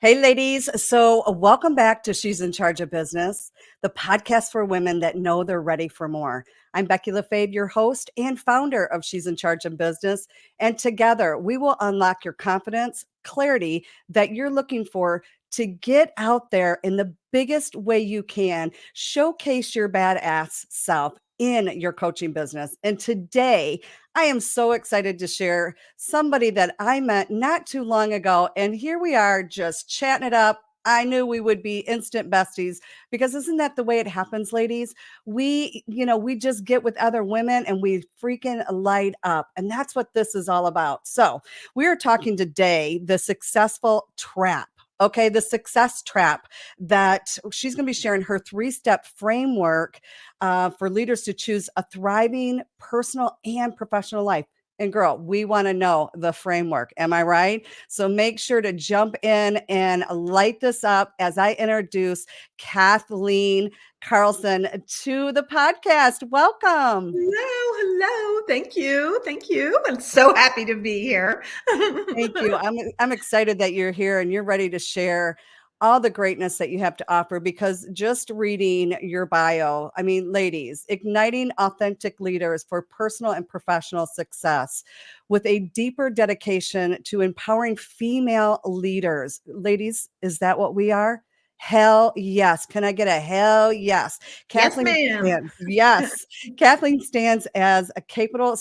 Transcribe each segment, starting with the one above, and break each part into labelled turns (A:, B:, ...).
A: Hey, ladies. So, welcome back to She's in Charge of Business, the podcast for women that know they're ready for more. I'm Becky LaFave, your host and founder of She's in Charge of Business. And together, we will unlock your confidence, clarity that you're looking for to get out there in the biggest way you can, showcase your badass self in your coaching business. And today, I am so excited to share somebody that I met not too long ago. And here we are just chatting it up. I knew we would be instant besties because isn't that the way it happens, ladies? We just get with other women and we freaking light up. And that's what this is all about. So we are talking today, the successful trap. Okay, the success trap that she's going to be sharing her 3-step framework for leaders to choose a thriving personal and professional life. And girl, we want to know the framework. Am I right? So make sure to jump in and light this up as I introduce Kathleen Carlson to the podcast. Welcome.
B: Hello. Thank you. Thank you. I'm so happy to be here.
A: Thank you. I'm excited that you're here and you're ready to share all the greatness that you have to offer because just reading your bio, I mean, ladies, igniting authentic leaders for personal and professional success with a deeper dedication to empowering female leaders. Ladies, is that what we are? Hell yes. Can I get a hell yes?
B: Yes,
A: Kathleen
B: ma'am.
A: stands. Yes. Kathleen stands as a capital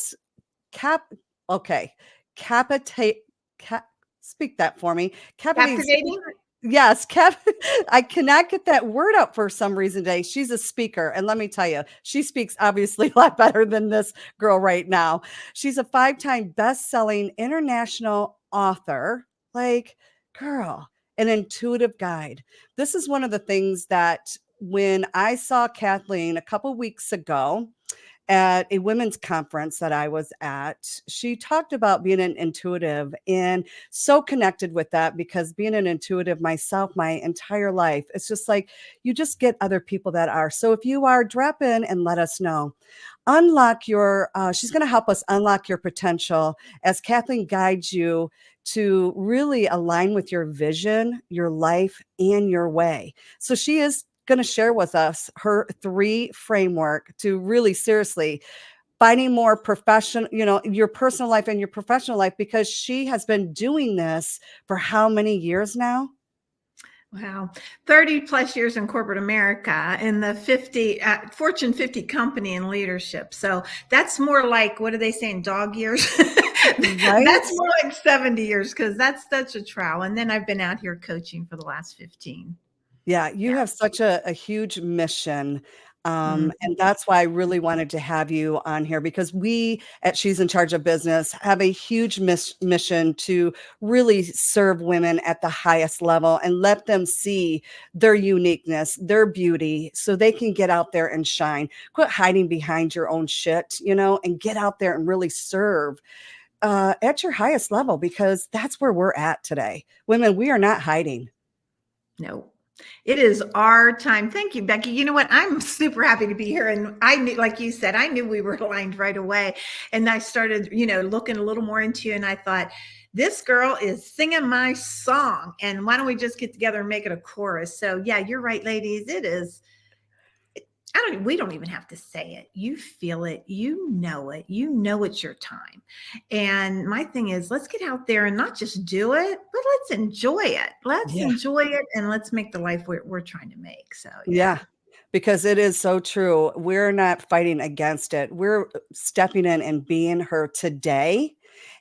A: cap. Okay. Capitate. Speak that for me. Capitate.
B: Captivating.
A: Yes, I cannot get that word up for some reason today. She's a speaker. And let me tell you, she speaks obviously a lot better than this girl right now. She's a 5-time best-selling international author. Like, girl, an intuitive guide. This is one of the things that when I saw Kathleen a couple weeks ago, at a women's conference that I was at, she talked about being an intuitive and so connected with that because being an intuitive myself, my entire life, it's just like you just get other people that are. So if you are, drop in and let us know. Unlock your, she's going to help us unlock your potential as Kathleen guides you to really align with your vision, your life, and your way. So she is going to share with us her 3 framework to really seriously finding more professional, your personal life and your professional life, because she has been doing this for how many years now?
B: Wow. 30 plus years in corporate America in the Fortune 50 company in leadership. So that's more like, what are they saying? Dog years.
A: Right?
B: That's more like 70 years because that's such a trial. And then I've been out here coaching for the last 15.
A: Yeah, you have such a huge mission.
B: Mhm.
A: And that's why I really wanted to have you on here because we at She's in Charge of Business have a huge mission to really serve women at the highest level and let them see their uniqueness, their beauty, so they can get out there and shine. Quit hiding behind your own shit, and get out there and really serve at your highest level because that's where we're at today. Women, we are not hiding.
B: No, it is our time. Thank you, Becky. You know what? I'm super happy to be here. And I knew, like you said, I knew we were aligned right away. And I started, looking a little more into you. And I thought, this girl is singing my song. And why don't we just get together and make it a chorus? So yeah, you're right, ladies. It is. We don't even have to say it. You feel it. You know it. You know it's your time. And my thing is, let's get out there and not just do it, but let's enjoy it. Let's
A: Yeah.
B: enjoy it and let's make the life we're trying to make. So,
A: Yeah, because it is so true. We're not fighting against it. We're stepping in and being her today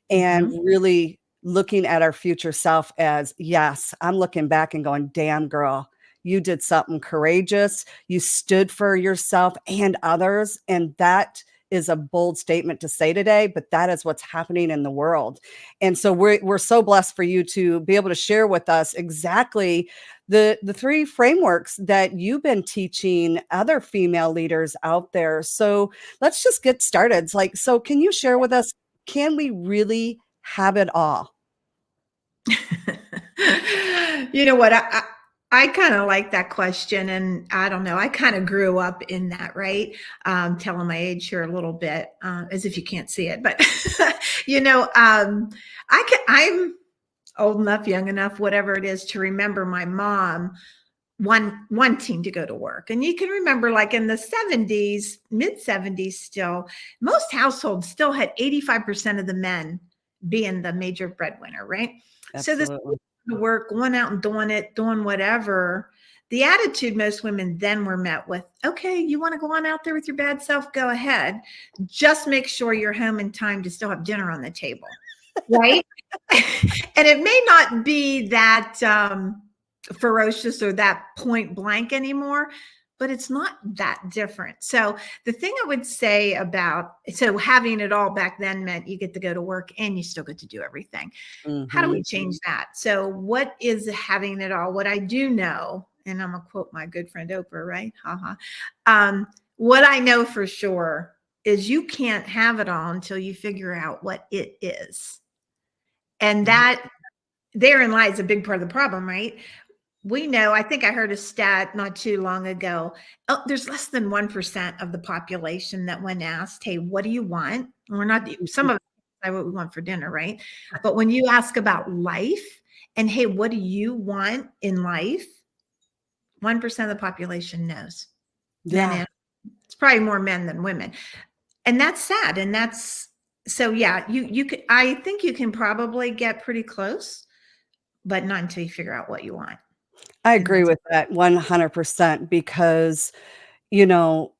A: and
B: Mhm.
A: really looking at our future self as, yes, I'm looking back and going, damn, girl, you did something courageous. You stood for yourself and others. And that is a bold statement to say today, but that is what's happening in the world. And so we're so blessed for you to be able to share with us exactly the 3 frameworks that you've been teaching other female leaders out there. So let's just get started. It's like, so can you share with us, can we really have it all?
B: You know what? I kind of like that question. And I don't know, I kind of grew up in that, right? Telling my age here a little bit, as if you can't see it, but you know, I'm old enough, young enough, whatever it is, to remember my mom wanting to go to work. And you can remember, like in the 70s, mid 70s, still, most households still had 85% of the men being the major breadwinner, right? So this
A: Absolutely.
B: work, going out and doing it, doing whatever. The attitude most women then were met with, okay, you want to go on out there with your bad self, go ahead. Just make sure you're home in time to still have dinner on the table, right? And it may not be that ferocious or that point blank anymore, but it's not that different. So the thing I would say about, so having it all back then meant you get to go to work and you still get to do everything. How do we change that? So what is having it all? What I do know, and I'm gonna quote my good friend Oprah, right? What I know for sure is you can't have it all until you figure out what it is. And that therein lies a big part of the problem, right? We know, I think I heard a stat not too long ago. Oh, there's less than 1% of the population that when asked, hey, what do you want? And we're not, some of us say what we want for dinner, right? But when you ask about life and hey, what do you want in life? 1% of the population knows.
A: Yeah.
B: It's probably more men than women. And that's sad. And that's, so yeah, you could, I think you can probably get pretty close, but not until you figure out what you want.
A: I agree with that 100% because, you know,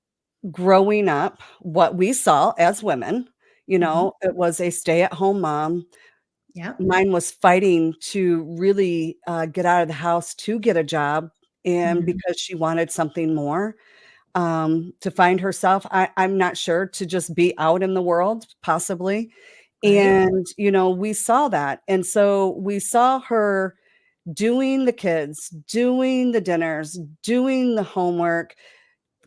A: growing up, what we saw as women, it was a stay-at-home mom.
B: Yeah.
A: Mine was fighting to really, get out of the house to get a job, and because she wanted something more, to find herself. I'm not sure, to just be out in the world, possibly,
B: Right.
A: and, we saw that, and so we saw her doing the kids, doing the dinners, doing the homework,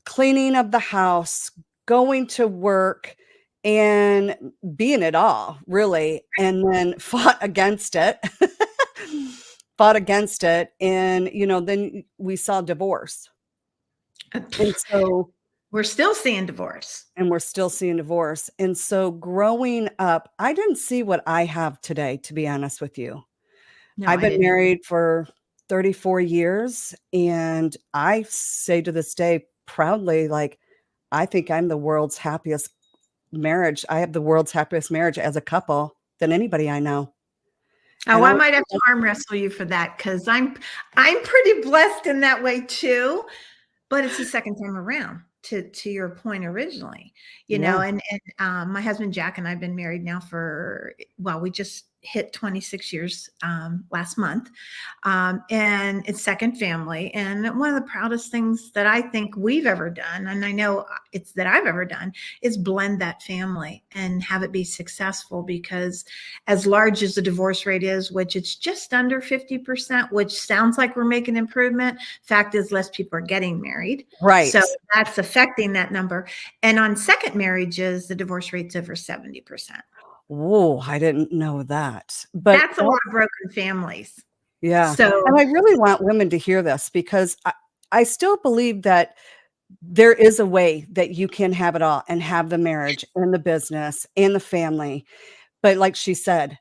A: cleaning of the house, going to work, and being it all, really, and then fought against it. Fought against it, and, then we saw divorce. And so
B: We're still seeing divorce.
A: and we're still seeing divorce, and so growing up, I didn't see what I have today, to be honest with you.
B: No,
A: I've
B: I
A: been
B: didn't.
A: married for 34 years, and I say to this day proudly, like, I think I'm the world's happiest marriage. I have the world's happiest marriage as a couple than anybody I know.
B: Oh,
A: And
B: I
A: I
B: might have to arm wrestle you for that because I'm pretty blessed in that way too. But it's the second time around, to your point originally,
A: Yeah.
B: and my husband Jack and I've been married now for, well, we just hit 26 years last month, and it's second family. And one of the proudest things that I think we've ever done, and I know it's that I've ever done, is blend that family and have it be successful. Because as large as the divorce rate is, which it's just under 50%, which sounds like we're making improvement, fact is less people are getting married.
A: Right.
B: So that's affecting that number. And on second marriages, the divorce rate's over 70%.
A: Whoa, I didn't know that. But
B: That's a lot of broken families.
A: yeah,
B: So
A: and I really want women to hear this because I still believe that there is a way that you can have it all and have the marriage and the business and the family. But like she said,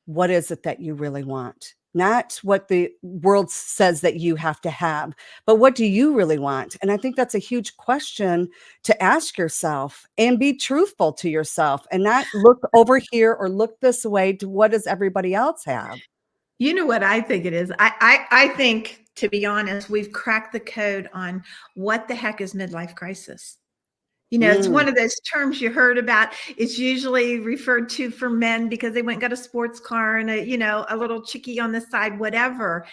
A: what is it that you really want? Not what the world says that you have to have, but what do you really want? And I think that's a huge question to ask yourself and be truthful to yourself and not look over here or look this way to what does everybody else have?
B: you know what I think it is? I think, to be honest, we've cracked the code on what the heck is midlife crisis. It's
A: Mm,
B: one of those terms you heard about. It's usually referred to for men because they went and got a sports car and a little chickie on the side, whatever.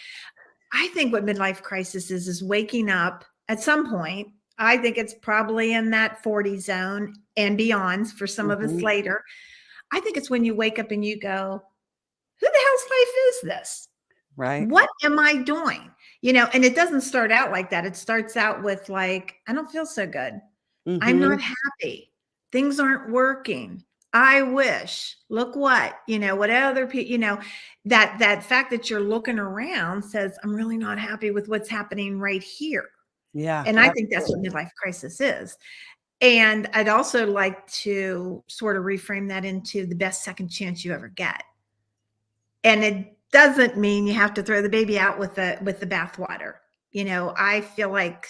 B: I think what midlife crisis is waking up at some point. I think it's probably in that 40 zone and beyond for some of us
A: mhm,
B: later. I think it's when you wake up and you go, who the hell's life is this?
A: right.
B: What am I doing? And it doesn't start out like that. It starts out with like, I don't feel so good. I'm
A: Mhm,
B: not happy. Things aren't working. I wish. Look what other people, that fact that you're looking around says, I'm really not happy with what's happening right here.
A: yeah,
B: And I think that's what
A: absolutely.
B: midlife crisis is. And I'd also like to sort of reframe that into the best second chance you ever get. And doesn't mean you have to throw the baby out with the bathwater. I feel like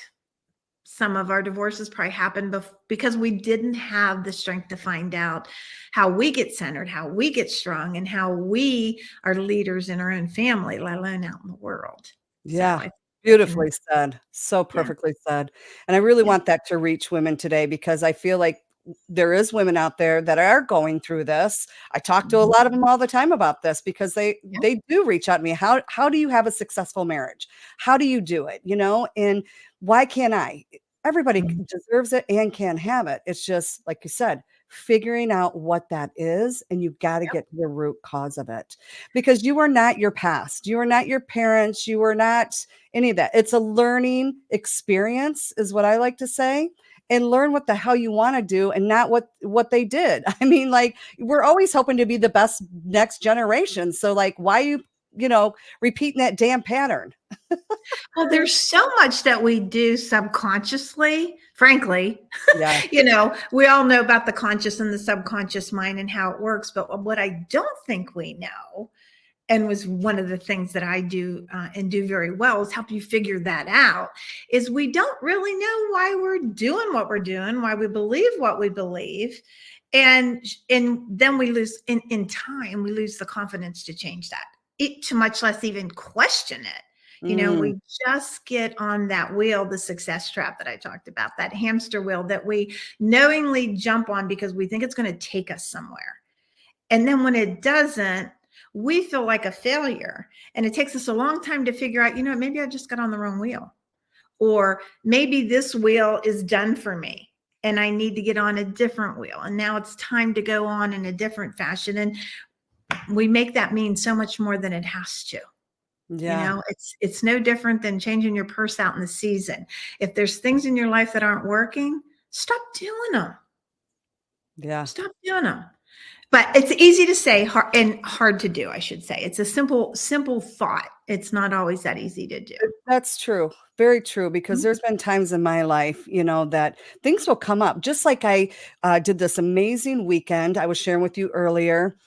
B: some of our divorces probably happened because we didn't have the strength to find out how we get centered, how we get strong, and how we are leaders in our own family, let alone out in the world. So
A: Yeah.
B: I can,
A: Beautifully said. So
B: yeah,
A: perfectly said. And I really
B: yeah,
A: want that to reach women today because I feel like there is women out there that are going through this. I talk to a
B: mhm,
A: lot of them all the time about this because they
B: yeah,
A: they do reach out to me. How do you have a successful marriage? How do you do it? And why can't I? Everybody
B: mhm,
A: deserves it and can have it. It's just like you said, figuring out what that is, and you've got to
B: yep,
A: get to the root cause of it because you are not your past. You are not your parents. You are not any of that. It's a learning experience, is what I like to say, and learn what the hell you want to do and not what they did. I mean, like we're always hoping to be the best next generation. So like why repeating that damn pattern?
B: well, there's so much that we do subconsciously, frankly.
A: Yeah.
B: We all know about the conscious and the subconscious mind and how it works, but what I don't think we know, and was one of the things that I do and do very well, is help you figure that out, is we don't really know why we're doing what we're doing, why we believe what we believe. And then we lose in time, we lose the confidence to change that, to much less even question it.
A: Mm,
B: We just get on that wheel, the success trap that I talked about, that hamster wheel that we knowingly jump on because we think it's going to take us somewhere. And then when it doesn't, we feel like a failure. And it takes us a long time to figure out, maybe I just got on the wrong wheel. Or maybe this wheel is done for me and I need to get on a different wheel. And now it's time to go on in a different fashion. And we make that mean so much more than it has to.
A: yeah.
B: It's no different than changing your purse out in the season. If there's things in your life that aren't working, stop doing them.
A: Yeah.
B: Stop doing them. But it's easy to say and hard to do, I should say. It's a simple thought. It's not always that easy to do.
A: That's true. Very true. Because
B: Mhm.
A: there's been times in my life, that things will come up. Just like I did this amazing weekend I was sharing with you earlier.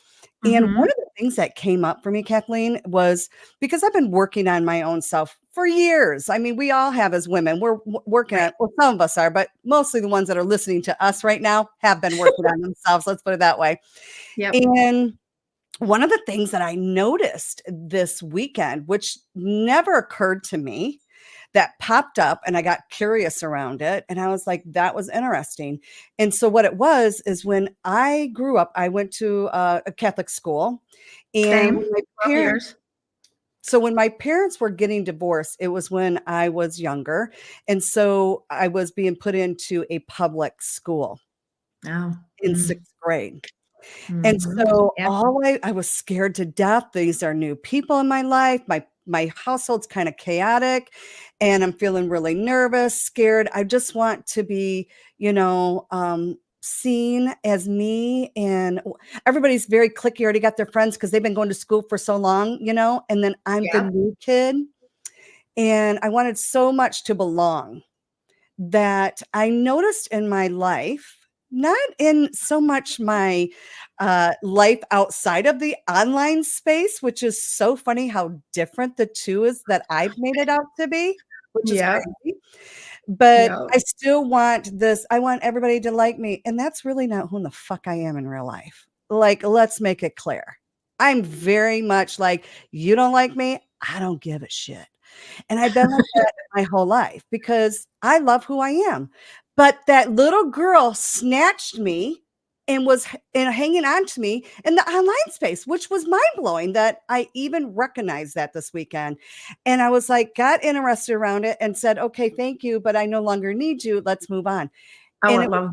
A: And one
B: Mhm.
A: of the things that came up for me, Kathleen, was because I've been working on my own self for years. I mean, we all have as women. We're working
B: Right.
A: on, well, some of us are, but mostly the ones that are listening to us right now have been working on themselves. Let's put it that way.
B: Yep.
A: And one of the things that I noticed this weekend, which never occurred to me, that popped up and I got curious around it. And I was like, that was interesting. And so, what it was is when I grew up, I went to a Catholic school. And
B: Same.
A: when my
B: 12
A: parents,
B: years.
A: so when my parents were getting divorced, it was when I was younger. And so I was being put into a public school
B: Oh.
A: in sixth grade. And
B: Mhm.
A: so
B: Yep.
A: I was scared to death. These are new people in my life. My household's kind of chaotic and I'm feeling really nervous, scared. I just want to be, seen as me and everybody's very cliquey, already got their friends because they've been going to school for so long, and then I'm the
B: Yep.
A: new kid and I wanted so much to belong that I noticed in my life, not in so much my life outside of the online space, which is so funny how different the two is that I've made it out to be, which is
B: Yep.
A: crazy. But
B: Yep.
A: I still want this. I want everybody to like me. And that's really not who the fuck I am in real life. Like, let's make it clear. I'm very much like, you don't like me. I don't give a shit. And I've been like that my whole life because I love who I am. But that little girl snatched me and was hanging on to me in the online space, which was mind blowing that I even recognized that this weekend. And I was like, got interested around it and said, okay, thank you, but I no longer need you. Let's move on.
B: Oh,
A: And
B: I
A: it
B: love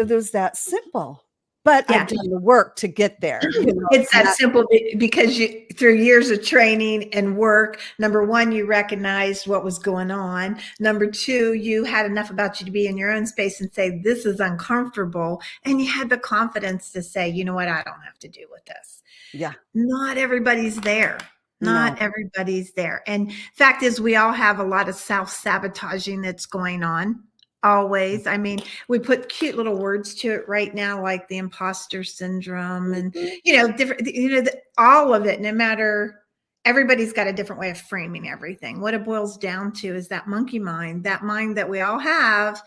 A: was that simple. But I've
B: that.
A: done the work to get there.
B: It's
A: It's
B: that
A: not,
B: simple because through years of training and work, number one, you recognized what was going on. Number two, you had enough about you to be in your own space and say, this is uncomfortable. And you had the confidence to say, you know what, I don't have to deal with this.
A: yeah,
B: Not everybody's there.
A: no,
B: Not everybody's there. And fact is, we all have a lot of self-sabotaging that's going on. Always. I mean, we put cute little words to it right now, like the imposter syndrome and,
A: Mhm.
B: different, all of it, no matter, everybody's got a different way of framing everything. What it boils down to is that monkey mind, that mind that we all have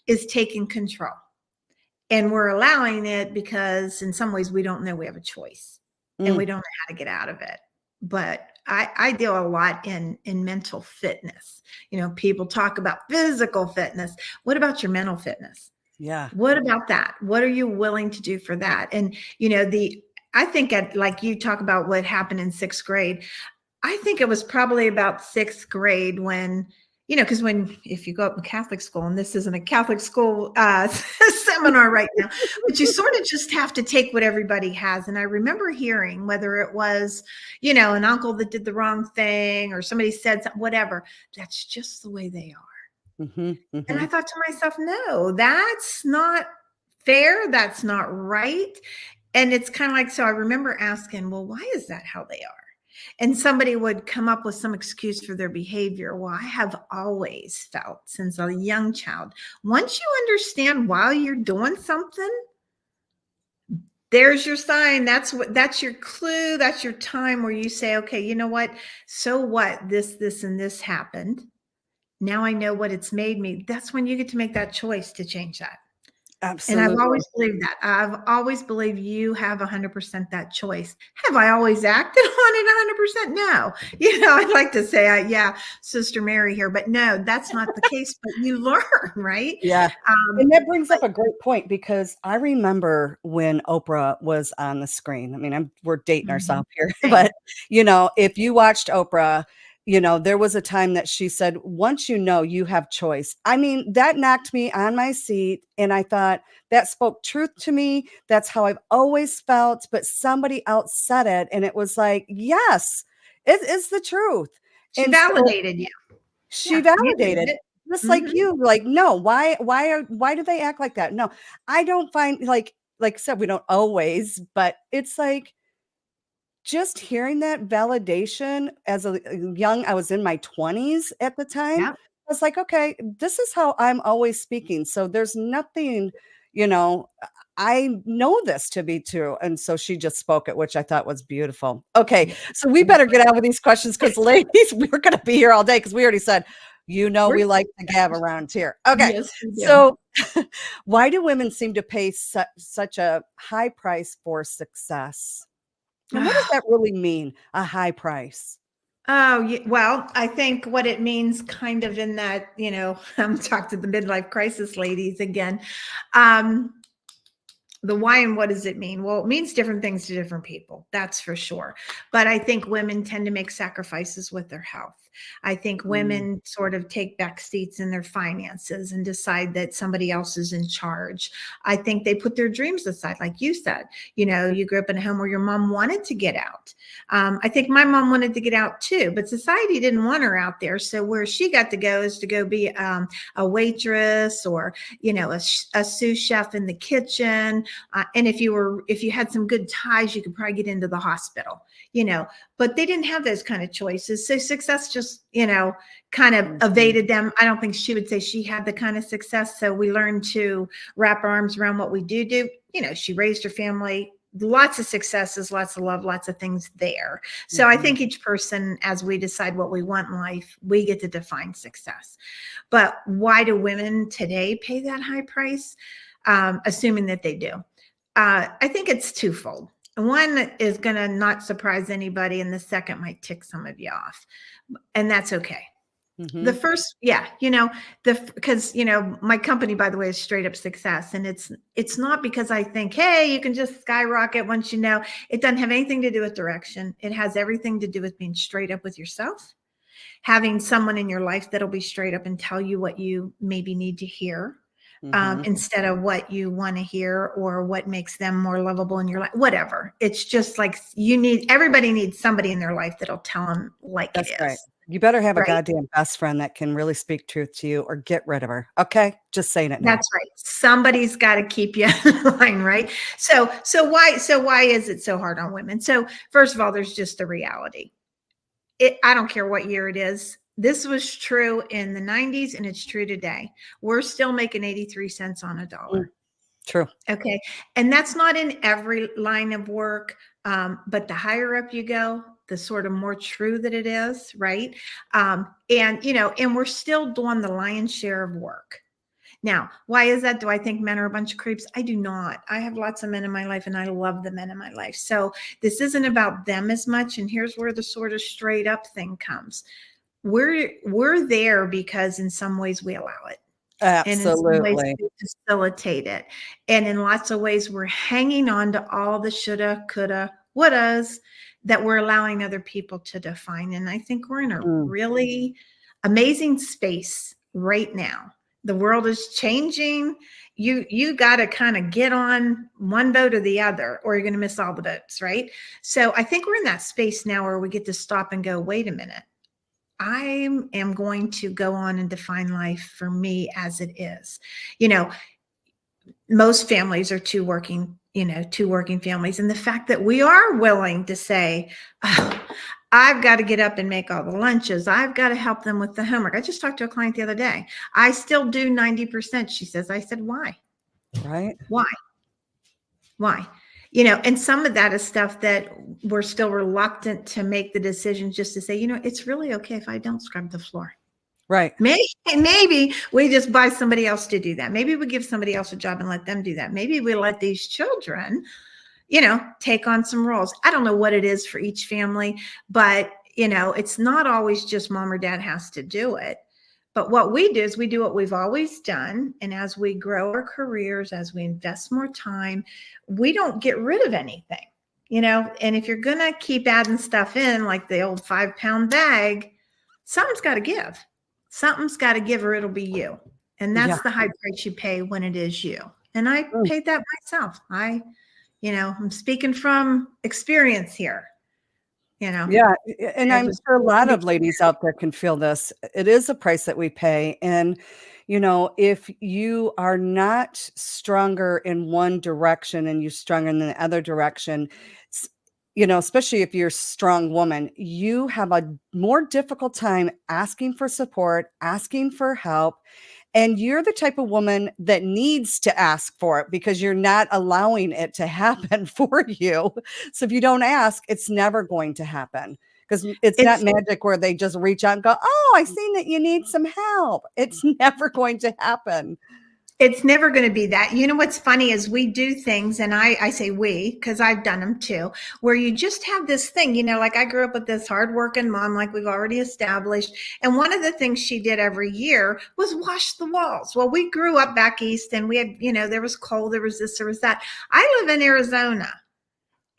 B: is taking control. And we're allowing it because in some ways we don't know we have a choice and we
A: Mm.
B: don't know how to get out of it. But I deal a lot in mental fitness. People talk about physical fitness. What about your mental fitness?
A: Yeah.
B: What about that? What are you willing to do for that? And I think like you talk about what happened in sixth grade. I think it was probably about sixth grade when, because if you go up in Catholic school, and this isn't a Catholic school seminar right now, but you sort of just have to take what everybody has. And I remember hearing, whether it was, an uncle that did the wrong thing or somebody said something, whatever, that's just the way they are.
A: Mhm,
B: And I
A: mhm.
B: thought to myself, no, that's not fair. That's not right. And it's kind of like, so I remember asking, well, why is that how they are? And somebody would come up with some excuse for their behavior. Well, I have always felt since a young child, once you understand why you're doing something, there's your sign. That's your clue. That's your time where you say, okay, you know what? So what? This, and this happened. Now I know what it's made me. That's when you get to make that choice to change that. And I've
A: Absolutely.
B: always believed that. I've always believed you have 100% that choice. Have I always acted on it 100%? No. I'd like to say, yeah, Sister Mary here, but no, that's not the case. But you learn, right?
A: Yeah.
B: Um,
A: And that brings
B: but
A: up a great point because I remember when Oprah was on the screen. I mean, we're dating
B: Mhm.
A: ourselves here,
B: Same.
A: but if you watched Oprah, there was a time that she said, once you have choice. I mean, that knocked me on my seat. And I thought that spoke truth to me. That's how I've always felt. But somebody else said it. And it was like, yes, it is the truth.
B: She
A: And so
B: validated you.
A: she
B: Yeah, you did
A: validated,
B: it.
A: just like
B: Mhm.
A: you, like, no, why do they act like that? No, I don't find like I said, we don't always, but it's like just hearing that validation as I was in my 20s at the time.
B: Yeah.
A: I was like, okay, this is how I'm always speaking. So there's nothing, you know, I know this to be true. And so she just spoke it, which I thought was beautiful. Okay.
B: Yeah.
A: So we better get out with these questions because ladies, we're going to be here all day because we already said,
B: We're
A: we like to gab around here. Okay.
B: Yes, we do.
A: So why do women seem to pay such a high price for success? And what does that really mean, a high price?
B: Oh, well, I think what it means kind of in that, I'm talking to the midlife crisis ladies again. Um, the why and what does it mean? Well, it means different things to different people. That's for sure. But I think women tend to make sacrifices with their health. I think
A: Mm,
B: women sort of take back seats in their finances and decide that somebody else is in charge. I think they put their dreams aside, like you said. You grew up in a home where your mom wanted to get out. I think my mom wanted to get out too, but society didn't want her out there. So where she got to go is to go be a waitress or a sous chef in the kitchen. And if you had some good ties, you could probably get into the hospital, but they didn't have those kind of choices. So success just, kind of
A: mhm,
B: evaded them. I don't think she would say she had the kind of success. So we learned to wrap our arms around what we do. She raised her family, lots of successes, lots of love, lots of things there. So I
A: mhm.
B: think each person, as we decide what we want in life, we get to define success. But why do women today pay that high price? Assuming that they do. I think it's twofold. One is going to not surprise anybody, and the second might tick some of you off, and that's okay. The
A: Mhm.
B: first, yeah, because my company, by the way, is Straight Up Success, and it's not because I think, hey, you can just skyrocket once you know. It doesn't have anything to do with direction. It has everything to do with being straight up with yourself, having someone in your life that'll be straight up and tell you what you maybe need to hear,
A: Mhm.
B: instead of what you want to hear or what makes them more lovable in your life, whatever. It's just like everybody needs somebody in their life that'll tell them like it
A: That's right.
B: is,
A: You better have a
B: right?
A: goddamn best friend that can really speak truth to you or get rid of her, okay? Just saying it now.
B: That's right. Somebody's got to keep you in line, right? So why is it so hard on women? So first of all, there's just the reality. I don't care what year it is. This was true in the 90s and it's true today. We're still making 83 cents on a dollar.
A: True.
B: Okay. And that's not in every line of work. But the higher up you go, the sort of more true that it is. Right. And we're still doing the lion's share of work. Now, why is that? Do I think men are a bunch of creeps? I do not. I have lots of men in my life and I love the men in my life. So this isn't about them as much. And here's where the sort of straight up thing comes. We're there because in some ways we allow it. And in some ways
A: Absolutely.
B: we facilitate it. And in lots of ways, we're hanging on to all the shoulda, coulda, wouldas that we're allowing other people to define. And I think we're in a really amazing space right now. The world is changing. You got to kind of get on one boat or the other, or you're going to miss all the boats, right? So I think we're in that space now where we get to stop and go, wait a minute. I am going to go on and define life for me as it is. Most families are two working families. And the fact that we are willing to say, oh, I've got to get up and make all the lunches. I've got to help them with the homework. I just talked to a client the other day. I still do 90%. She says, I said, why?
A: Right.
B: Why? And some of that is stuff that we're still reluctant to make the decision just to say, it's really okay if I don't scrub the floor.
A: Right.
B: Maybe we just buy somebody else to do that. Maybe we give somebody else a job and let them do that. Maybe we let these children, take on some roles. I don't know what it is for each family, but, it's not always just mom or dad has to do it. But what we do is we do what we've always done. And as we grow our careers, as we invest more time, we don't get rid of anything, and if you're going to keep adding stuff in like the old 5-pound bag, something's got to give. Something's got to give or it'll be you. And that's the high price you pay when it is you. And I paid that myself. I'm speaking from experience here.
A: Yeah. And I'm sure a lot of ladies out there can feel this. It is a price that we pay. And, if you are not stronger in one direction and you're stronger in the other direction, especially if you're a strong woman, you have a more difficult time asking for support, asking for help. And you're the type of woman that needs to ask for it because you're not allowing it to happen for you. So if you don't ask, it's never going to happen because it's not magic where they just reach out and go, oh, I seen that you need some help. It's never going to happen.
B: It's never going to be that. What's funny is we do things, and I say we, because I've done them too, where you just have this thing, like I grew up with this hardworking mom, like we've already established. And one of the things she did every year was wash the walls. Well, we grew up back east and we had, there was coal, there was this, there was that. I live in Arizona.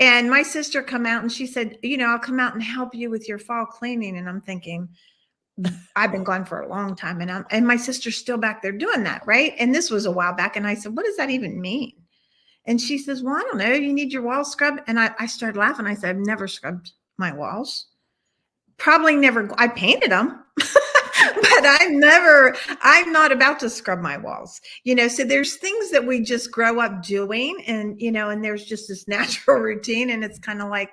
B: And my sister come out and she said, I'll come out and help you with your fall cleaning. And I'm thinking, I've been gone for a long time and my sister's still back there doing that. Right. And this was a while back. And I said, what does that even mean? And she says, well, I don't know. You need your walls scrubbed. And I started laughing. I said, I've never scrubbed my walls. Probably never. I painted them, but I'm not about to scrub my walls, so there's things that we just grow up doing and, and there's just this natural routine. And it's kind of like,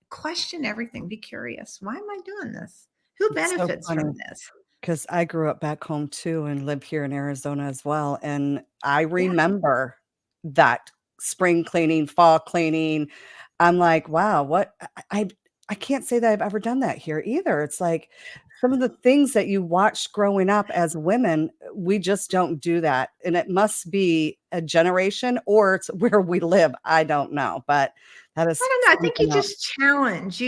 B: question everything. Be curious. Why am I doing this? Who benefits from this?
A: Because I grew up back home too and live here in Arizona as well. And I remember that spring cleaning, fall cleaning. I'm like, wow, what I can't say that I've ever done that here either. It's like some of the things that you watched growing up as women, we just don't do that. And it must be a generation or it's where we live. I don't know, but that is.
B: I don't know. I think you just challenge,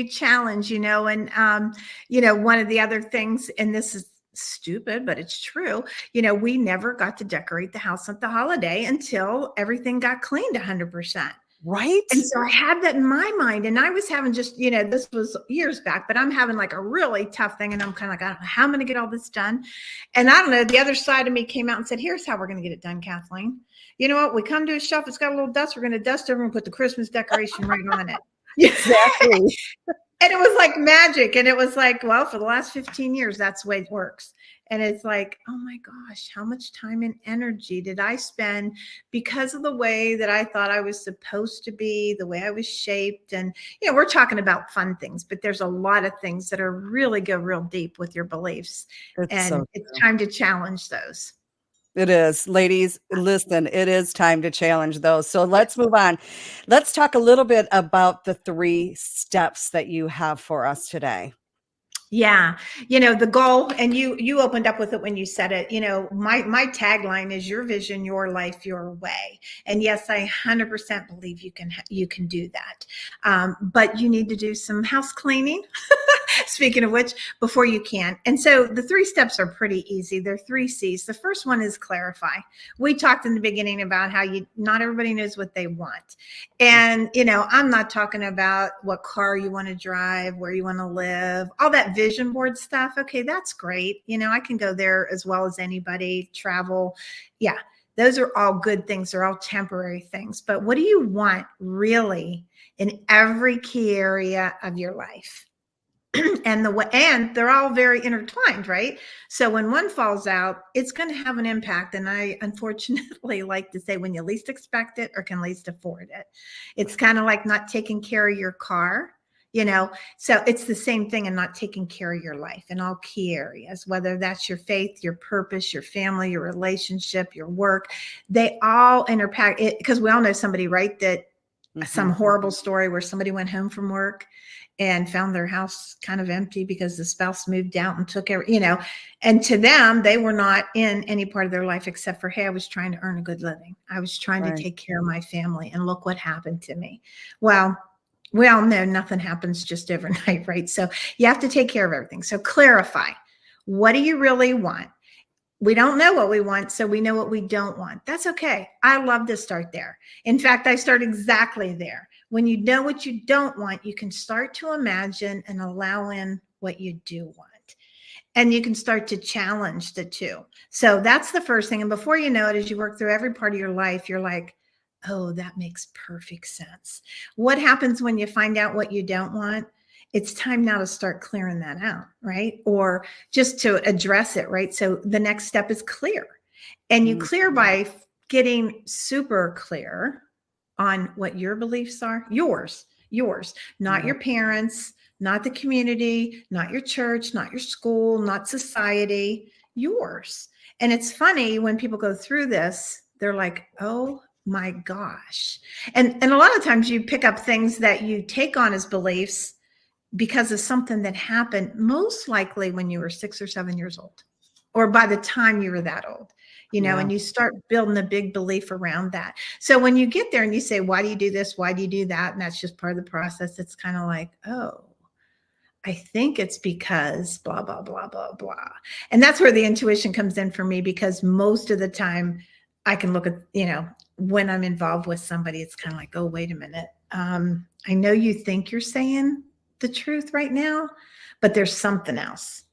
B: and, one of the other things, and this is stupid, but it's true. We never got to decorate the house at the holiday until everything got cleaned 100%.
A: Right.
B: And so I had that in my mind and I was having just, this was years back, but I'm having like a really tough thing. And I'm kind of like, I don't know how I'm going to get all this done. And I don't know, the other side of me came out and said, here's how we're going to get it done, Kathleen. You know what? We come to a shelf. It's got a little dust. We're going to dust over and put the Christmas decoration right on it.
A: Exactly.
B: And it was like magic. And it was like, well, for the last 15 years, that's the way it works. And it's like, oh my gosh, how much time and energy did I spend because of the way that I thought I was supposed to be, the way I was shaped? And, we're talking about fun things, but there's a lot of things that are really go real deep with your beliefs.
A: It's
B: And
A: so
B: it's
A: true.
B: time to challenge those.
A: It is. Ladies, listen, it is time to challenge those. So let's move on. Let's talk a little bit about the 3 steps that you have for us today.
B: Yeah. The goal, and you opened up with it when you said it, my tagline is your vision, your life, your way. And yes, I 100% believe you can do that. But you need to do some house cleaning. Speaking of which, before you can. And so the 3 steps are pretty easy. They're 3 C's. The first one is clarify. We talked in the beginning about how not everybody knows what they want. And, I'm not talking about what car you want to drive, where you want to live, all that vision board stuff. Okay, that's great. I can go there as well as anybody, travel. Yeah, those are all good things. They're all temporary things. But what do you want really in every key area of your life? And they're all very intertwined, right? So when one falls out, it's going to have an impact. And I unfortunately like to say when you least expect it or can least afford it. It's kind of like not taking care of your car, so it's the same thing in not taking care of your life in all key areas, whether that's your faith, your purpose, your family, your relationship, your work. They all impact it, because we all know somebody, right, that some horrible story where somebody went home from work and found their house kind of empty because the spouse moved out and took and to them, they were not in any part of their life except for, hey, I was trying to earn a good living. I was trying to take care of my family, and look what happened to me. Well, we all know nothing happens just overnight, right? So you have to take care of everything. So clarify, what do you really want? We don't know what we want, so we know what we don't want. That's okay. I love to start there. In fact, I start exactly there. When you know what you don't want, you can start to imagine and allow in what you do want. And you can start to challenge the 2. So that's the first thing. And before you know it, as you work through every part of your life, you're like, oh, that makes perfect sense. What happens when you find out what you don't want? It's time now to start clearing that out, right? Or just to address it, right? So the next step is clear. And you clear by getting super clear on what your beliefs are, yours, not your parents, not the community, not your church, not your school, not society, yours. And it's funny when people go through this, they're like, oh my gosh. And a lot of times you pick up things that you take on as beliefs because of something that happened most likely when you were 6 or 7 years old, or by the time you were that old, and you start building a big belief around that. So when you get there and you say, why do you do this? Why do you do that? And that's just part of the process. It's kind of like, oh, I think it's because blah, blah, blah, blah, blah. And that's where the intuition comes in for me, because most of the time I can look at, when I'm involved with somebody, it's kind of like, oh, wait a minute. I know you think you're saying the truth right now, but there's something else.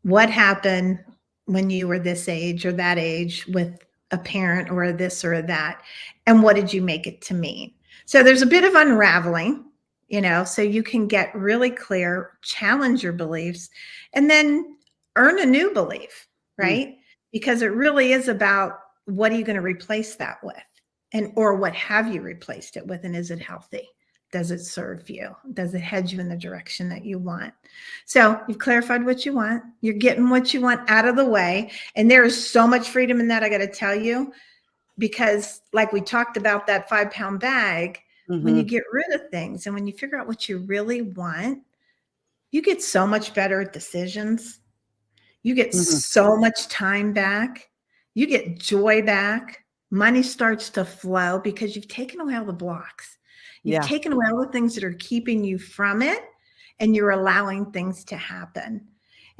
B: What happened when you were this age or that age with a parent or this or that? And what did you make it to mean? So there's a bit of unraveling, so you can get really clear, challenge your beliefs, and then earn a new belief, right? Because it really is about, what are you going to replace that with? Or what have you replaced it with? And is it healthy? Does it serve you? Does it head you in the direction that you want? So you've clarified what you want. You're getting what you want out of the way. And there is so much freedom in that, I got to tell you, because like we talked about that 5-pound bag, when you get rid of things and when you figure out what you really want, you get so much better at decisions. You get so much time back. You get joy back. Money starts to flow because you've taken away all the blocks. You've taken away all the things that are keeping you from it, and you're allowing things to happen.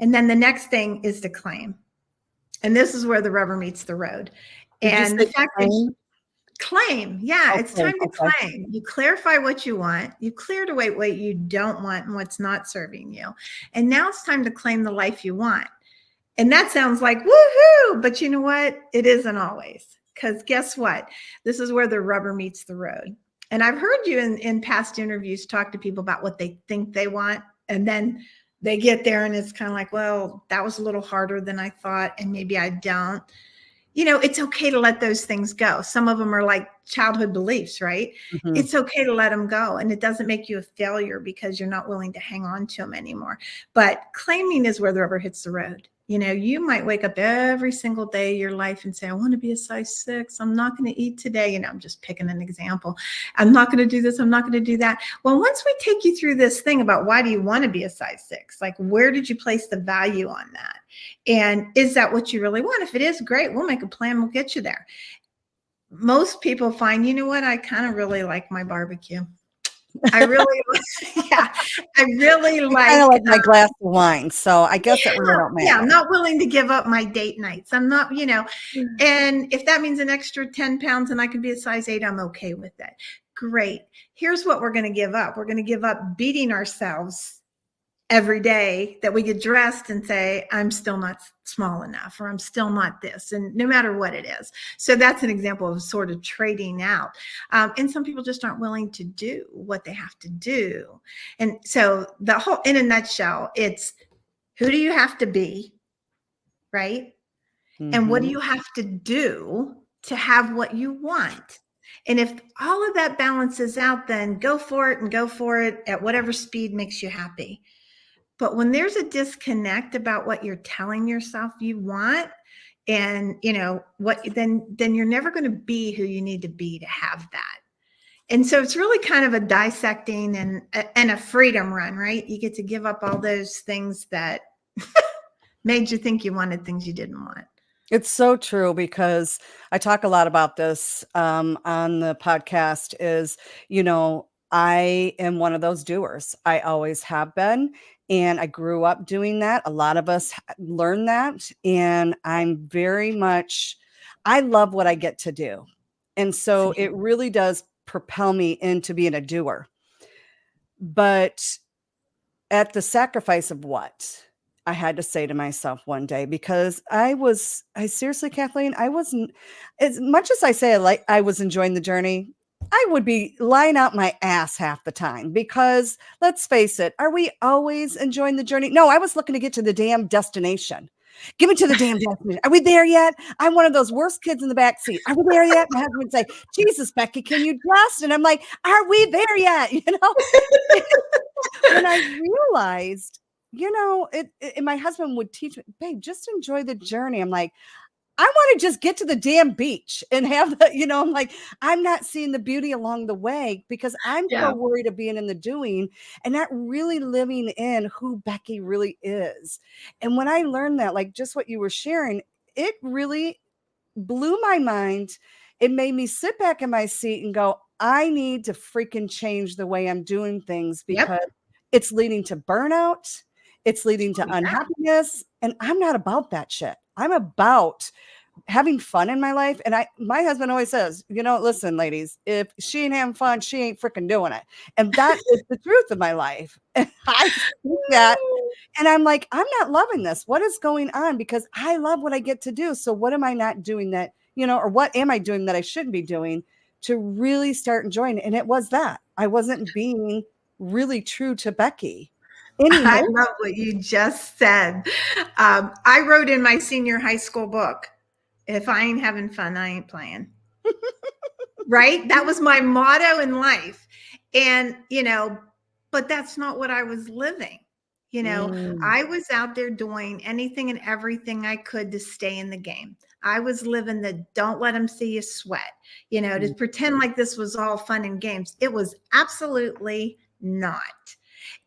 B: And then the next thing is to claim. And this is where the rubber meets the road. And the fact that claim, it's time to claim. You clarify what you want. You cleared away what you don't want and what's not serving you. And now it's time to claim the life you want. And that sounds like woohoo, but you know what? It isn't always. Because guess what? This is where the rubber meets the road. And I've heard you in past interviews talk to people about what they think they want. And then they get there and it's kind of like, well, that was a little harder than I thought. And maybe I don't. It's okay to let those things go. Some of them are like childhood beliefs, right?
A: Mhm.
B: It's okay to let them go. And it doesn't make you a failure because you're not willing to hang on to them anymore. But claiming is where the rubber hits the road. You might wake up every single day of your life and say, I want to be a size 6. I'm not going to eat today. I'm just picking an example. I'm not going to do this. I'm not going to do that. Well, once we take you through this thing about why do you want to be a size 6? Like, where did you place the value on that? And is that what you really want? If it is, great. We'll make a plan. We'll get you there. Most people find, you know what? I kind of really like my barbecue. I really, yeah, I really
A: Kind of like my
B: like
A: glass of wine. So I guess it really don't matter.
B: yeah, I'm not willing to give up my date nights. I'm not, and if that means an extra 10 pounds and I can be a size 8, I'm okay with that. Great. Here's what we're going to give up. We're going to give up beating ourselves every day that we get dressed and say, I'm still not small enough, or I'm still not this, and no matter what it is. So that's an example of sort of trading out. And some people just aren't willing to do what they have to do. And so in a nutshell, it's who do you have to be, right? And what do you have to do to have what you want? And if all of that balances out, then go for it and go for it at whatever speed makes you happy. But when there's a disconnect about what you're telling yourself you want, and then you're never going to be who you need to be to have that. And so it's really kind of a dissecting and a freedom run, right? You get to give up all those things that made you think you wanted things you didn't want.
A: It's so true, because I talk a lot about this on the podcast is, I am one of those doers. I always have been. And I grew up doing that. A lot of us learn that. And I'm very much, I love what I get to do. And so it really does propel me into being a doer. But at the sacrifice of what? I had to say to myself one day, because I seriously, Kathleen, I wasn't, as much as I say I was enjoying the journey, I would be lying out my ass half the time, because let's face it, are we always enjoying the journey? No, I was looking to get to the damn destination. Give me to the damn destination. Are we there yet? I'm one of those worst kids in the back seat. Are we there yet? My husband would say, Jesus, Becky, can you just? And I'm like, are we there yet? And I realized, and my husband would teach me, babe, just enjoy the journey. I'm like, I want to just get to the damn beach and have I'm like, I'm not seeing the beauty along the way, because I'm so worried of being in the doing and not really living in who Becky really is. And when I learned that, like just what you were sharing, it really blew my mind. It made me sit back in my seat and go, I need to freaking change the way I'm doing things, because it's leading to burnout. It's leading to unhappiness. And I'm not about that shit. I'm about having fun in my life. And my husband always says, listen, ladies, if she ain't having fun, she ain't freaking doing it. And that is the truth of my life. And I think that, and I'm like, I'm not loving this. What is going on? Because I love what I get to do. So what am I not doing that, or what am I doing that I shouldn't be doing to really start enjoying it? And it was that I wasn't being really true to Becky anymore.
B: I love what you just said. I wrote in my senior high school book, if I ain't having fun, I ain't playing. Right? That was my motto in life. And, but that's not what I was living. I was out there doing anything and everything I could to stay in the game. I was living the don't let them see you sweat, to pretend like this was all fun and games. It was absolutely not.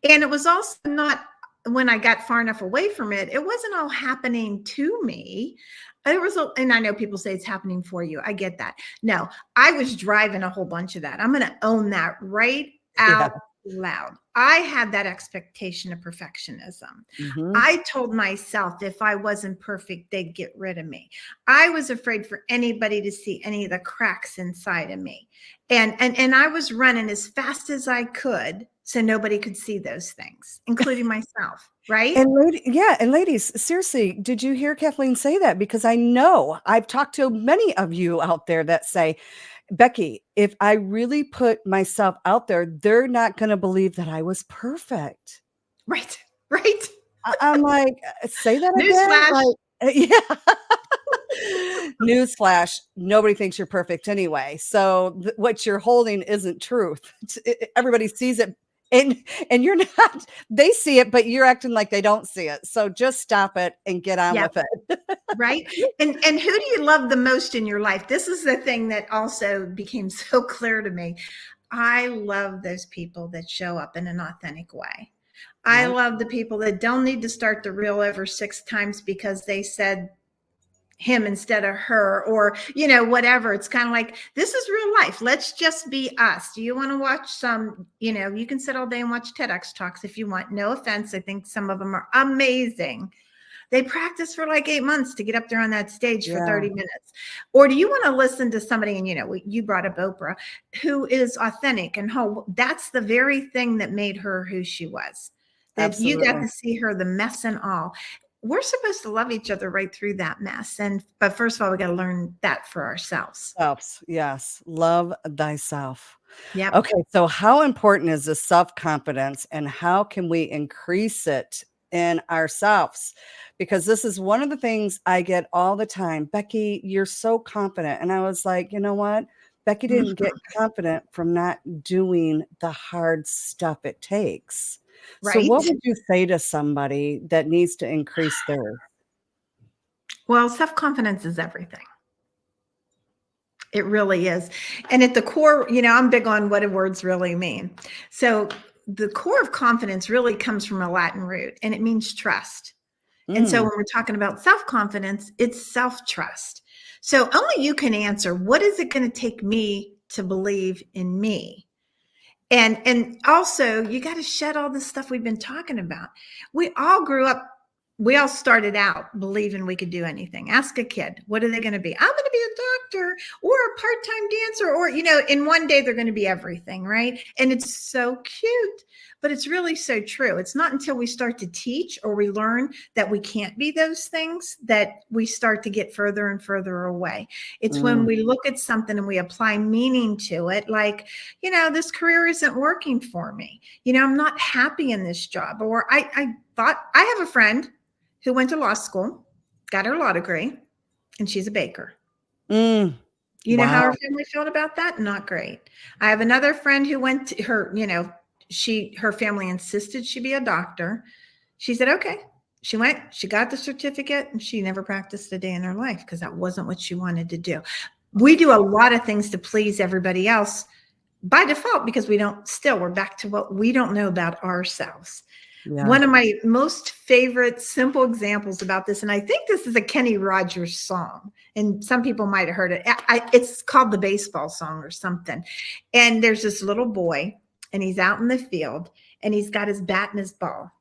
B: And it was also not, when I got far enough away from it, it wasn't all happening to me. And I know people say it's happening for you. I get that. No, I was driving a whole bunch of that. I'm going to own that right out loud. I had that expectation of perfectionism. I told myself if I wasn't perfect, they'd get rid of me. I was afraid for anybody to see any of the cracks inside of me. And I was running as fast as I could so nobody could see those things, including myself, right?
A: And ladies, seriously, did you hear Kathleen say that? Because I know I've talked to many of you out there that say, Becky, if I really put myself out there, they're not going to believe that I was perfect.
B: Right, right.
A: I'm like, say that again?
B: Newsflash.
A: Like, yeah. Newsflash, nobody thinks you're perfect anyway. So what you're holding isn't truth. Everybody sees it. And you're not, they see it, but you're acting like they don't see it. So just stop it and get on with it.
B: Right. And who do you love the most in your life? This is the thing that also became so clear to me. I love those people that show up in an authentic way. I love the people that don't need to start the reel over 6 times because they said him instead of her, or, whatever. It's kind of like, this is real life. Let's just be us. Do you want to watch some, you can sit all day and watch TEDx talks if you want. No offense. I think some of them are amazing. They practice for like 8 months to get up there on that stage for 30 minutes. Or do you want to listen to somebody, and you brought up Oprah, who is authentic, and that's the very thing that made her who she was. That
A: Absolutely.
B: You got to see her, the mess and all. We're supposed to love each other right through that mess. But first of all, we got to learn that for ourselves.
A: Yes. Love thyself.
B: Yeah.
A: Okay. So how important is the self-confidence, and how can we increase it in ourselves? Because this is one of the things I get all the time. Becky, you're so confident. And I was like, you know what? Becky didn't get confident from not doing the hard stuff it takes. So
B: Right.
A: what would you say to somebody that needs to increase theirs?
B: Well, self-confidence is everything. It really is. And at the core, I'm big on what do words really mean. So the core of confidence really comes from a Latin root, and it means trust. And so when we're talking about self-confidence, it's self-trust. So only you can answer, what is it going to take me to believe in me? And also, you got to shed all this stuff we've been talking about. We all grew up, we all started out believing we could do anything. Ask a kid, what are they going to be? I'm going to be a doctor or a part-time dancer, or, in one day they're going to be everything, right? And it's so cute, but it's really so true. It's not until we start to teach or we learn that we can't be those things that we start to get further and further away. It's when we look at something and we apply meaning to it, like, this career isn't working for me. I'm not happy in this job. Or I thought, I have a friend who went to law school, got her law degree, and she's a baker. You know how her family felt about that? Not great. I have another friend who went to her, her family insisted she be a doctor. She said, okay. She went, she got the certificate, and she never practiced a day in her life because that wasn't what she wanted to do. We do a lot of things to please everybody else by default because we're back to what we don't know about ourselves. Yeah. One of my most favorite simple examples about this, and I think this is a Kenny Rogers song, and some people might have heard it. It's called the baseball song or something. And there's this little boy, and he's out in the field, and he's got his bat and his ball.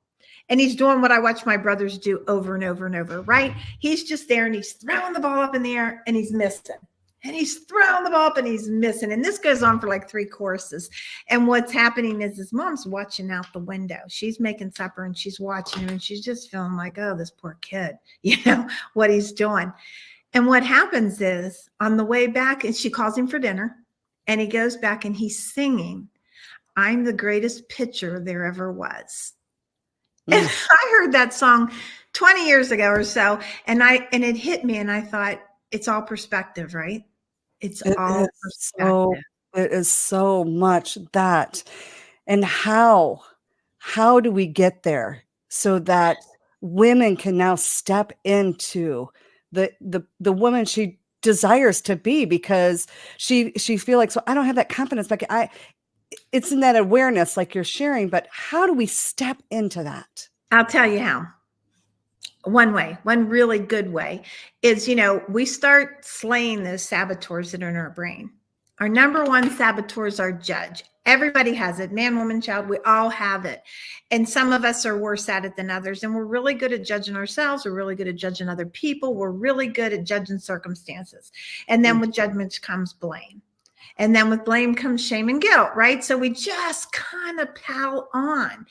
B: And he's doing what I watch my brothers do over and over and over, right? He's just there, and he's throwing the ball up in the air, and he's missing. And he's throwing the ball up and he's missing. And this goes on for like 3 courses. And what's happening is his mom's watching out the window. She's making supper and she's watching him, and she's just feeling like, oh, this poor kid, what he's doing. And what happens is on the way back, and she calls him for dinner, and he goes back and he's singing, I'm the greatest pitcher there ever was. And I heard that song 20 years ago or so. And it hit me, and I thought, it's all perspective, right? It's all perspective.
A: It is so much that. And how do we get there so that women can now step into the woman she desires to be, because she feel like, so I don't have that confidence, but it's in that awareness like you're sharing, but how do we step into that?
B: I'll tell you how. One really good way is, we start slaying those saboteurs that are in our brain. Our number one saboteur is our judge. Everybody has it. Man, woman, child, we all have it. And some of us are worse at it than others. And we're really good at judging ourselves. We're really good at judging other people. We're really good at judging circumstances. And then with judgment comes blame. And then with blame comes shame and guilt, right? So we just kind of pile on.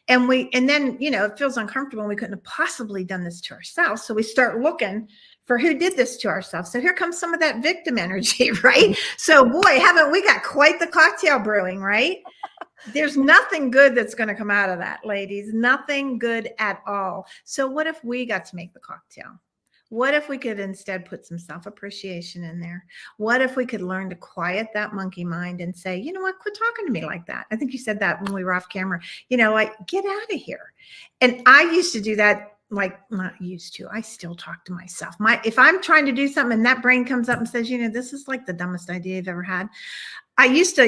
B: And then, it feels uncomfortable and we couldn't have possibly done this to ourselves. So we start looking for who did this to ourselves. So here comes some of that victim energy, right? So boy, haven't we got quite the cocktail brewing, right? There's nothing good that's going to come out of that, ladies. Nothing good at all. So what if we got to make the cocktail? What if we could instead put some self-appreciation in there? What if we could learn to quiet that monkey mind and say, you know what, quit talking to me like that. I think you said that when we were off camera, like, get out of here. And I used to do that, like, not used to, I still talk to myself. If I'm trying to do something and that brain comes up and says, this is like the dumbest idea I've ever had. I used to,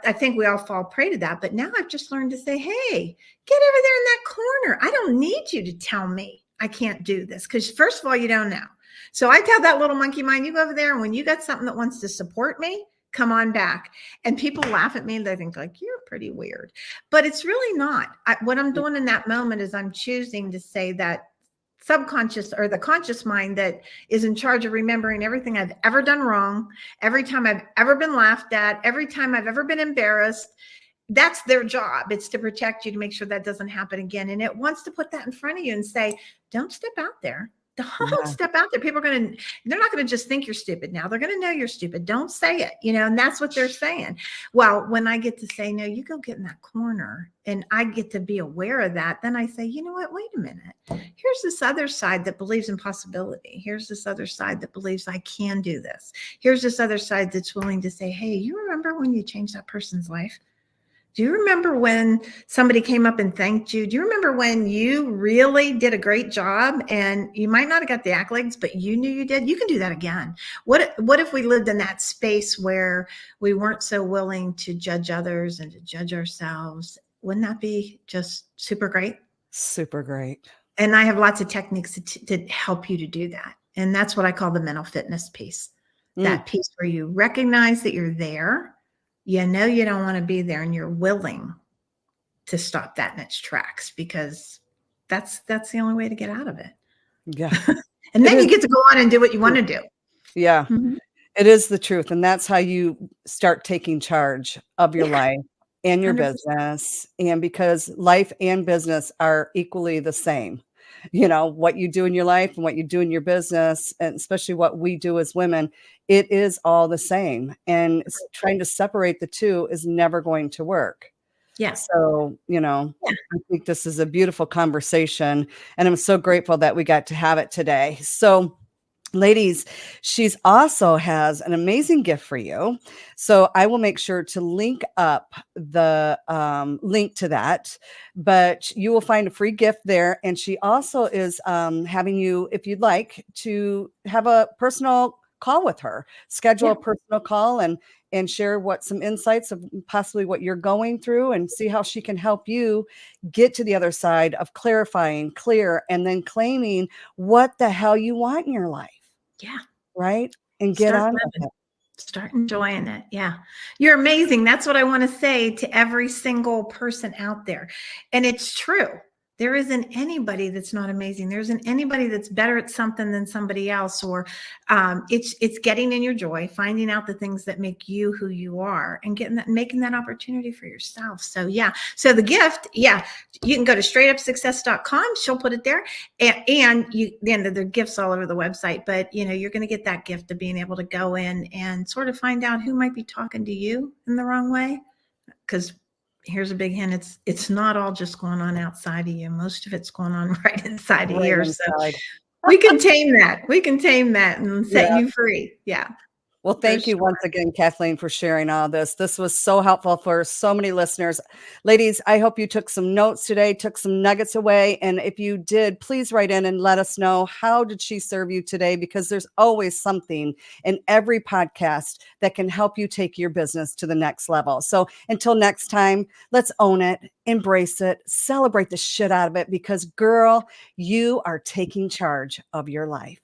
B: I think we all fall prey to that, but now I've just learned to say, hey, get over there in that corner. I don't need you to tell me I can't do this, because first of all, you don't know. So I tell that little monkey mind, you go over there, and when you got something that wants to support me, come on back. And people laugh at me and they think like, you're pretty weird, but it's really not. What I'm doing in that moment is I'm choosing to say that subconscious or the conscious mind that is in charge of remembering everything I've ever done wrong, every time I've ever been laughed at, every time I've ever been embarrassed. That's their job. It's to protect you, to make sure that doesn't happen again. And it wants to put that in front of you and say, don't step out there. Don't step out there. People they're not going to just think you're stupid now. They're going to know you're stupid. Don't say it, and that's what they're saying. Well, when I get to say, no, you go get in that corner, and I get to be aware of that, then I say, you know what, wait a minute. Here's this other side that believes in possibility. Here's this other side that believes I can do this. Here's this other side that's willing to say, hey, you remember when you changed that person's life? Do you remember when somebody came up and thanked you? Do you remember when you really did a great job and you might not have got the accolades, but you knew you did? You can do that again. What if we lived in that space where we weren't so willing to judge others and to judge ourselves? Wouldn't that be just super great?
A: Super great.
B: And I have lots of techniques to help you to do that. And that's what I call the mental fitness piece. That piece where you recognize that you're there. You know you don't want to be there, and you're willing to stop that in its tracks, because that's the only way to get out of it.
A: Yeah.
B: And then you get to go on and do what you want to do.
A: Yeah. Mm-hmm. It is the truth. And that's how you start taking charge of your life and your 100%. Business. And because life and business are equally the same. What you do in your life and what you do in your business, and especially what we do as women, it is all the same. And trying to separate the two is never going to work.
B: Yeah.
A: So, I think this is a beautiful conversation, and I'm so grateful that we got to have it today. So, ladies, she's also has an amazing gift for you. So I will make sure to link up the link to that, but you will find a free gift there. And she also is having you, if you'd like, to have a personal call with her, schedule a personal call and share some insights of possibly what you're going through, and see how she can help you get to the other side of clarifying, clear, and then claiming what the hell you want in your life.
B: Yeah.
A: Right. And get on with it.
B: Start enjoying it. Yeah. You're amazing. That's what I want to say to every single person out there. And it's true. There isn't anybody that's not amazing. There isn't anybody that's better at something than somebody else. Or it's getting in your joy, finding out the things that make you who you are, and making that opportunity for yourself. So yeah. So the gift, you can go to straightupsuccess.com. She'll put it there, and the gifts all over the website. But you're going to get that gift of being able to go in and sort of find out who might be talking to you in the wrong way, because here's a big hint. It's not all just going on outside of you. Most of it's going on right inside of here. So we can tame that. We can tame that and set you free. Yeah.
A: Well, thank you once again, Kathleen, for sharing all this. This was so helpful for so many listeners. Ladies, I hope you took some notes today, took some nuggets away. And if you did, please write in and let us know, how did she serve you today? Because there's always something in every podcast that can help you take your business to the next level. So until next time, let's own it, embrace it, celebrate the shit out of it, because girl, you are taking charge of your life.